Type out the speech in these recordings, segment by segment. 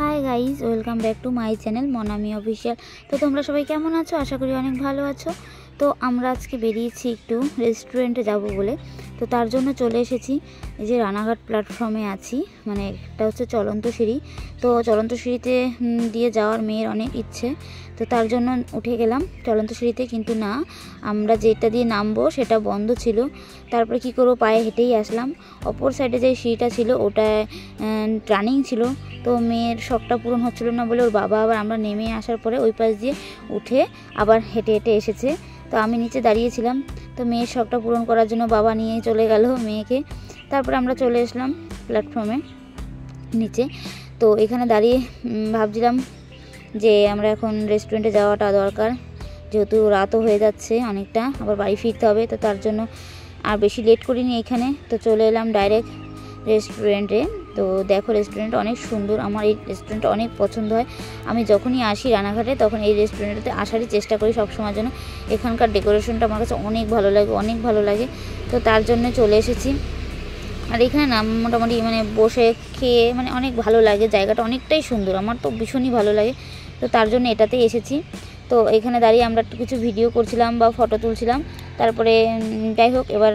Hi guys welcome back to my channel Manami official. तो तुम्हारा सबाई केमन आछो? आशा करी अनेक भालो आछो। तो आमरा आजके बेरिয়েছি একটু রেস্টুরেন্টে যাব বলে। তো তার জন্য চলে এসেছি এই যে রানাঘাট প্ল্যাটফর্মে আছি, মানে এটা হচ্ছে চলন্ত সিঁড়ি। তো চলন্ত সিঁড়িতে দিয়ে যাওয়ার মেয়ের অনেক ইচ্ছে, তো তার জন্য উঠে গেলাম চলন্ত সিঁড়িতে। কিন্তু না, আমরা যেটা দিয়ে নামবো সেটা বন্ধ ছিল। তারপরে কি করবো, পায়ে হেঁটেই আসলাম। অপর সাইডে যে সিঁড়িটা ছিল ওটা টার্নিং ছিল, তো মেয়ের শখটা পূরণ হচ্ছিল না বলে ওর বাবা আবার আমরা নেমে আসার পরে ওই পাশ দিয়ে উঠে আবার হেঁটে হেঁটে এসেছে। তো আমি নিচে দাঁড়িয়েছিলাম, তো মেয়ের শখটা পূরণ করার জন্য বাবা নিয়ে চলে গেল মেয়েকে। তারপরে আমরা চলে আসলাম প্ল্যাটফর্মে নিচে। তো এখানে দাঁড়িয়ে ভাবছিলাম যে আমরা এখন রেস্টুরেন্টে যাওয়াটা দরকার, যেহেতু রাতও হয়ে যাচ্ছে অনেকটা, আবার বাড়ি ফিরতে হবে। তো তার জন্য আর বেশি লেট করিনি এখানে, তো চলে এলাম ডাইরেক্ট রেস্টুরেন্টে। তো দেখো রেস্টুরেন্ট অনেক সুন্দর, আমার এই রেস্টুরেন্টটা অনেক পছন্দ হয়। আমি যখনই আসি রানাঘাটে তখন এই রেস্টুরেন্টে আসারই চেষ্টা করি সবসময়ের জন্য। এখানকার ডেকোরেশনটা আমার কাছে অনেক ভালো লাগে, অনেক ভালো লাগে। তো তার জন্য চলে এসেছি। আর এখানে না মোটামুটি মানে বসে খেয়ে মানে অনেক ভালো লাগে, জায়গাটা অনেকটাই সুন্দর, আমার তো ভীষণই ভালো লাগে। তো তার জন্য এটাতেই এসেছি। তো এখানে দাঁড়িয়ে আমরা কিছু ভিডিও করছিলাম বা ফটো তুলছিলাম। তারপরে যাই হোক এবার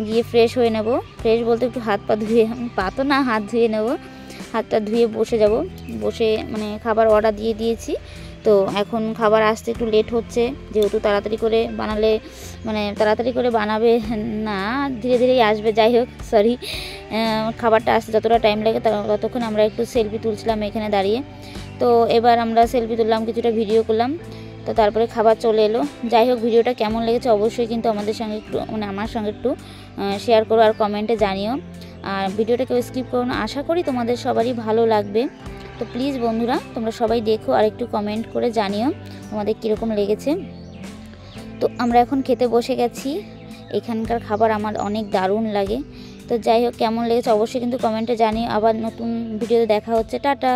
গিয়ে ফ্রেশ হয়ে নেব। ফ্রেশ বলতে একটু হাত পা ধুয়ে, পা তো না হাত ধুয়ে নেব, হাতটা ধুয়ে বসে যাব। বসে মানে খাবার অর্ডার দিয়ে দিয়েছি। তো এখন খাবার আসতে একটু লেট হচ্ছে, যেহেতু তাড়াতাড়ি করে বানালে মানে তাড়াতাড়ি করে বানাবে না, ধীরে ধীরেই আসবে। যাই হোক সরি, খাবারটা আসতে যতটা টাইম লাগে ততক্ষণ আমরা একটু সেলফি তুলছিলাম এখানে দাঁড়িয়ে। তো এবার আমরা সেলফি তুললাম, কিছুটা ভিডিও করলাম। তো তারপরে খাবার চলে এলো। যাই হোক ভিডিওটা কেমন লেগেছে অবশ্যই কিন্তু আমাদের সঙ্গে একটু মানে আমার সঙ্গে একটু শেয়ার করো আর কমেন্টে জানিও। আর ভিডিওটা কেউ স্কিপ করো না, আশা করি তোমাদের সবারই ভালো লাগবে। তো প্লিজ বন্ধুরা তোমরা সবাই দেখো আর একটু কমেন্ট করে জানিও তোমাদের কীরকম লেগেছে। তো আমরা এখন খেতে বসে গেছি। এখানকার খাবার আমার অনেক দারুণ লাগে। তো যাই হোক কেমন লেগেছে অবশ্যই কিন্তু কমেন্টে জানিও। আবার নতুন ভিডিওতে দেখা হচ্ছে, টাটা।